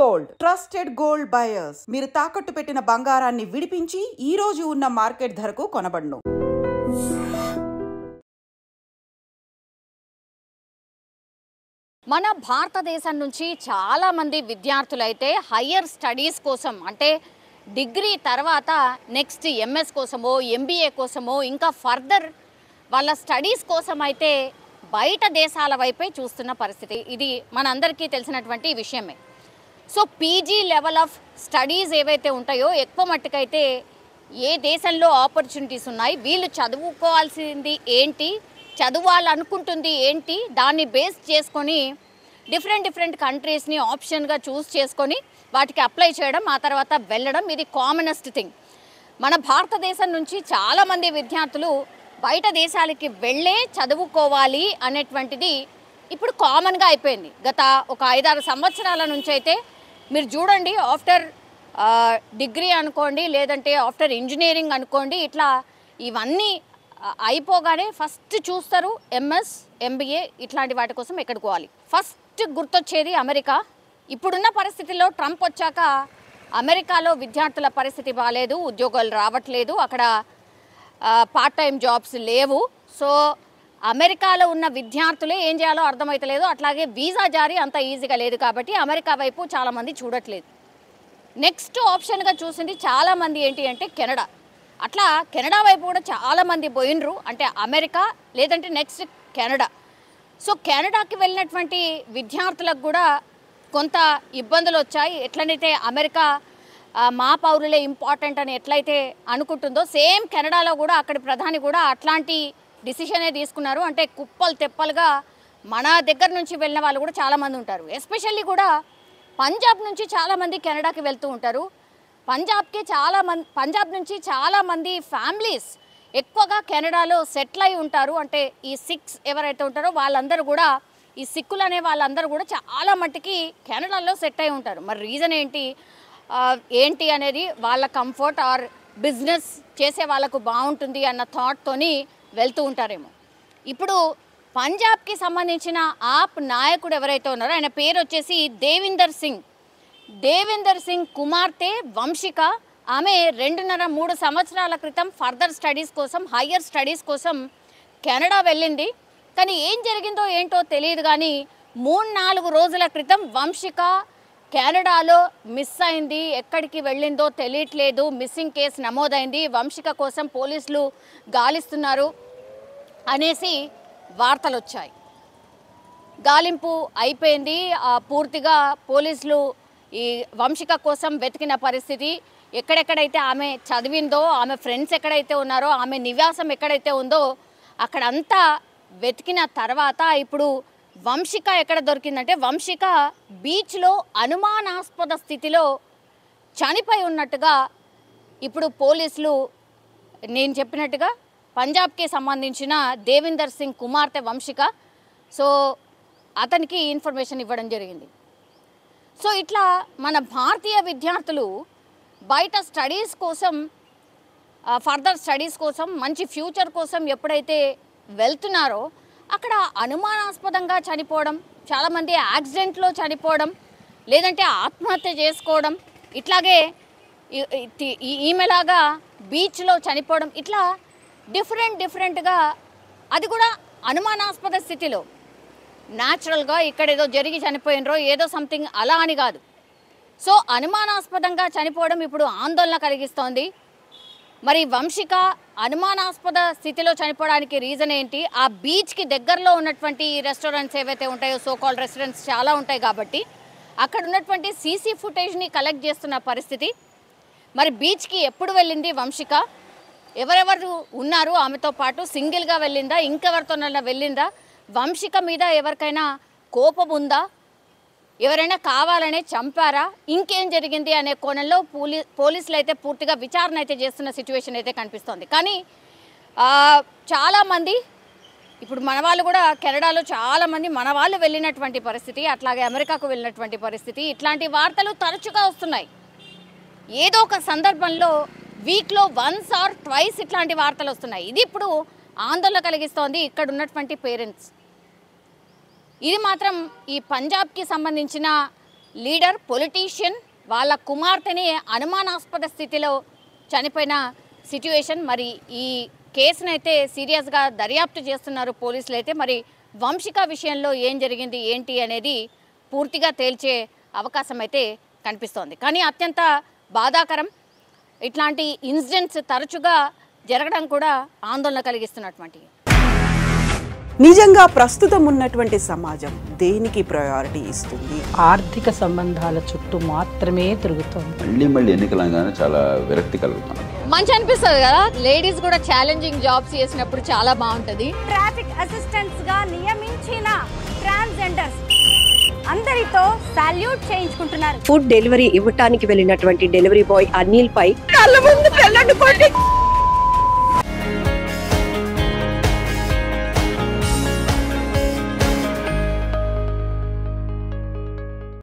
Gold, trusted gold buyers. మీరు తాకట్టు పెట్టిన బంగారాన్ని విడిపించి ఈ రోజు ఉన్న మార్కెట్ ధరకు కొనబడును. మన భారతదేశం నుంచి చాలా మంది విద్యార్థులు అయితే హయ్యర్ స్టడీస్ కోసం అంటే డిగ్రీ తర్వాత నెక్స్ట్ ఎంఎస్ కోసమో ఎంబీఏ కోసమో ఇంకా ఫర్దర్ వాళ్ళ స్టడీస్ కోసం అయితే బయట దేశాల వైపే చూస్తున్న పరిస్థితి. ఇది మనందరికీ తెలిసినటువంటి విషయమే. So PG level of studies ఏవైతే ఉంటాయో ఎక్కువ మట్టుకైతే ఏ దేశంలో ఆపర్చునిటీస్ ఉన్నాయి, వీళ్ళు చదువుకోవాల్సింది ఏంటి, చదవాలనుకుంటుంది ఏంటి, దాన్ని బేస్ చేసుకొని డిఫరెంట్ కంట్రీస్ని ఆప్షన్గా చూస్ చేసుకొని వాటికి అప్లై చేయడం, ఆ తర్వాత వెళ్ళడం, ఇది కామనెస్ట్ థింగ్. మన భారతదేశం నుంచి చాలామంది విద్యార్థులు బయట దేశాలకి వెళ్ళే చదువుకోవాలి అనేటువంటిది ఇప్పుడు కామన్గా అయిపోయింది. గత ఒక 5-6 సంవత్సరాల నుంచి అయితే మీరు చూడండి, ఆఫ్టర్ డిగ్రీ అనుకోండి, లేదంటే ఆఫ్టర్ ఇంజనీరింగ్ అనుకోండి, ఇట్లా ఇవన్నీ అయిపోగానే ఫస్ట్ చూస్తారు ఎంఎస్ ఎంబీఏ ఇట్లాంటి వాటి కోసం ఎక్కడికి పోవాలి. ఫస్ట్ గుర్తొచ్చేది అమెరికా. ఇప్పుడున్న పరిస్థితుల్లో ట్రంప్ వచ్చాక అమెరికాలో విద్యార్థుల పరిస్థితి బాగాలేదు, ఉద్యోగాలు రావట్లేదు, అక్కడ పార్ట్ టైం జాబ్స్ లేవు. సో అమెరికాలో ఉన్న విద్యార్థులే ఏం చేయాలో అర్థమవుతలేదు. అట్లాగే వీసా జారీ అంత ఈజీగా లేదు కాబట్టి అమెరికా వైపు చాలామంది చూడట్లేదు. నెక్స్ట్ ఆప్షన్గా చూసింది చాలామంది ఏంటి అంటే కెనడా. అట్లా కెనడా వైపు కూడా చాలామంది పోయినరు, అంటే అమెరికా లేదంటే నెక్స్ట్ కెనడా. సో కెనడాకి వెళ్ళినటువంటి విద్యార్థులకు కూడా కొంత ఇబ్బందులు వచ్చాయి. ఎట్లనైతే అమెరికా మా పౌరులే ఇంపార్టెంట్ అని ఎట్లయితే అనుకుంటుందో, సేమ్ కెనడాలో కూడా అక్కడి ప్రధాని కూడా అట్లాంటి డిసిషనే తీసుకున్నారు. అంటే కుప్పలు తెప్పలుగా మన దగ్గర నుంచి వెళ్ళిన వాళ్ళు కూడా చాలామంది ఉంటారు. ఎస్పెషల్లీ కూడా పంజాబ్ నుంచి చాలామంది కెనడాకి వెళ్తూ ఉంటారు. పంజాబ్ నుంచి చాలామంది ఫ్యామిలీస్ ఎక్కువగా కెనడాలో సెటిల్ అయి ఉంటారు. అంటే ఈ సిక్స్ ఎవరైతే ఉంటారో వాళ్ళందరూ కూడా, ఈ సిక్కులు అనే వాళ్ళందరూ కూడా చాలా మట్టుకి కెనడాలో సెట్ అయి ఉంటారు. మరి రీజన్ ఏంటి అనేది వాళ్ళ కంఫర్ట్ ఆర్ బిజినెస్ చేసే వాళ్ళకు బాగుంటుంది అన్న థాట్తోని వెళ్తూ ఉంటారేమో. ఇప్పుడు పంజాబ్కి సంబంధించిన ఆప్ నాయకుడు ఎవరైతే ఉన్నారో ఆయన పేరు వచ్చేసి దేవిందర్ సింగ్ కుమార్తె వంశిక. ఆమె 2.5-3 సంవత్సరాల క్రితం ఫర్దర్ స్టడీస్ కోసం, హయ్యర్ స్టడీస్ కోసం కెనడా వెళ్ళింది. కానీ ఏం జరిగిందో ఏంటో తెలియదు, కానీ 3-4 రోజుల క్రితం వంశిక కెనడాలో మిస్ అయింది. ఎక్కడికి వెళ్ళిందో తెలియట్లేదు. మిస్సింగ్ కేసు నమోదైంది. వంశిక కోసం పోలీసులు గాలిస్తున్నారు అనేసి వార్తలు వచ్చాయి. గాలింపు అయిపోయింది పూర్తిగా. పోలీసులు ఈ వంశిక కోసం వెతికిన పరిస్థితి. ఎక్కడెక్కడైతే ఆమె చదివిందో, ఆమె ఫ్రెండ్స్ ఎక్కడైతే ఉన్నారో, ఆమె నివాసం ఎక్కడైతే ఉందో అక్కడంతా వెతికిన తర్వాత ఇప్పుడు వంశిక ఎక్కడ దొరికిందంటే, వంశిక బీచ్లో అనుమానాస్పద స్థితిలో చనిపోయి ఉన్నట్టుగా ఇప్పుడు పోలీసులు, నేను చెప్పినట్టుగా పంజాబ్కి సంబంధించిన దేవిందర్ సింగ్ కుమార్తె వంశిక, సో అతనికి ఇన్ఫర్మేషన్ ఇవ్వడం జరిగింది. సో ఇట్లా మన భారతీయ విద్యార్థులు బయట స్టడీస్ కోసం, ఫర్దర్ స్టడీస్ కోసం, మంచి ఫ్యూచర్ కోసం ఎప్పుడైతే వెళ్తున్నారో అక్కడ అనుమానాస్పదంగా చనిపోవడం, చాలామంది యాక్సిడెంట్లో చనిపోవడం, లేదంటే ఆత్మహత్య చేసుకోవడం, ఇట్లాగే ఈమెలాగా బీచ్లో చనిపోవడం, ఇట్లా డిఫరెంట్గా, అది కూడా అనుమానాస్పద స్థితిలో. న్యాచురల్గా ఇక్కడ ఏదో జరిగి చనిపోయినరో ఏదో సంథింగ్ అలా అని కాదు. సో అనుమానాస్పదంగా చనిపోవడం ఇప్పుడు ఆందోళన కలిగిస్తోంది. మరి వంశిక అనుమానాస్పద స్థితిలో చనిపోవడానికి రీజన్ ఏంటి? ఆ బీచ్కి దగ్గరలో ఉన్నటువంటి రెస్టారెంట్స్ ఏవైతే ఉంటాయో, సోకాల్డ్ రెస్టారెంట్స్ చాలా ఉంటాయి కాబట్టి అక్కడ ఉన్నటువంటి సీసీ ఫుటేజ్ని కలెక్ట్ చేస్తున్న పరిస్థితి. మరి బీచ్కి ఎప్పుడు వెళ్ళింది వంశిక? ఎవరెవరు ఉన్నారు ఆమెతో పాటు? సింగిల్గా వెళ్ళిందా, ఇంకెవరితోనైనా వెళ్ళిందా? వంశిక మీద ఎవరికైనా కోపం ఉందా? ఎవరైనా కావాలనే చంపారా? ఇంకేం జరిగింది అనే కోణంలో పోలీసులు అయితే పూర్తిగా విచారణ అయితే చేస్తున్న సిచ్యువేషన్ అయితే కనిపిస్తోంది. కానీ చాలామంది ఇప్పుడు మన వాళ్ళు కూడా కెనడాలో చాలామంది మన వాళ్ళు వెళ్ళినటువంటి పరిస్థితి, అట్లాగే అమెరికాకు వెళ్ళినటువంటి పరిస్థితి, ఇట్లాంటి వార్తలు తరచుగా వస్తున్నాయి. ఏదో ఒక సందర్భంలో వీక్లో వన్స్ ఆర్ ట్వైస్ ఇట్లాంటి వార్తలు వస్తున్నాయి. ఇది ఇప్పుడు ఆందోళన కలిగిస్తోంది ఇక్కడ ఉన్నటువంటి పేరెంట్స్. ఇది మాత్రం ఈ పంజాబ్కి సంబంధించిన లీడర్ పొలిటీషియన్ వాళ్ళ కుమార్తెని అనుమానాస్పద స్థితిలో చనిపోయిన సిట్యుయేషన్. మరి ఈ కేసునైతే సీరియస్గా దర్యాప్తు చేస్తున్నారు పోలీసులు. అయితే మరి వంశిక విషయంలో ఏం జరిగింది ఏంటి అనేది పూర్తిగా తేల్చే అవకాశం అయితే కనిపిస్తోంది. కానీ అత్యంత బాధాకరం, ఇట్లాంటి ఇన్సిడెంట్స్ తరచుగా జరగడం కూడా ఆందోళన కలిగిస్తున్నటువంటి. నిజంగా ప్రస్తుతం ఉన్నటువంటి సమాజం దేనికి ప్రయారిటీ ఇస్తుంది? ఆర్థిక సంబంధాల చుట్టూ మాత్రమే తిరుగుతుంది. మళ్ళీ ఎన్నికలంగానే చాలా విరక్తి కలుగుతాను. మంచి అనిపిస్తుంది కదా, లేడీస్ కూడా ఛాలెంజింగ్ జాబ్స్ చేసినప్పుడు చాలా బాగుంటది. ట్రాఫిక్ అసిస్టెంట్స్ గా నియమించిన ట్రాన్స్జెండర్స్ అందరితో సాల్యూట్ చేయించుకుంటున్నారు. ఫుడ్ డెలివరీ ఇవ్వటానికి వెళ్ళినటువంటి డెలివరీ బాయ్ అనిల్ పై కళ్ళ ముందు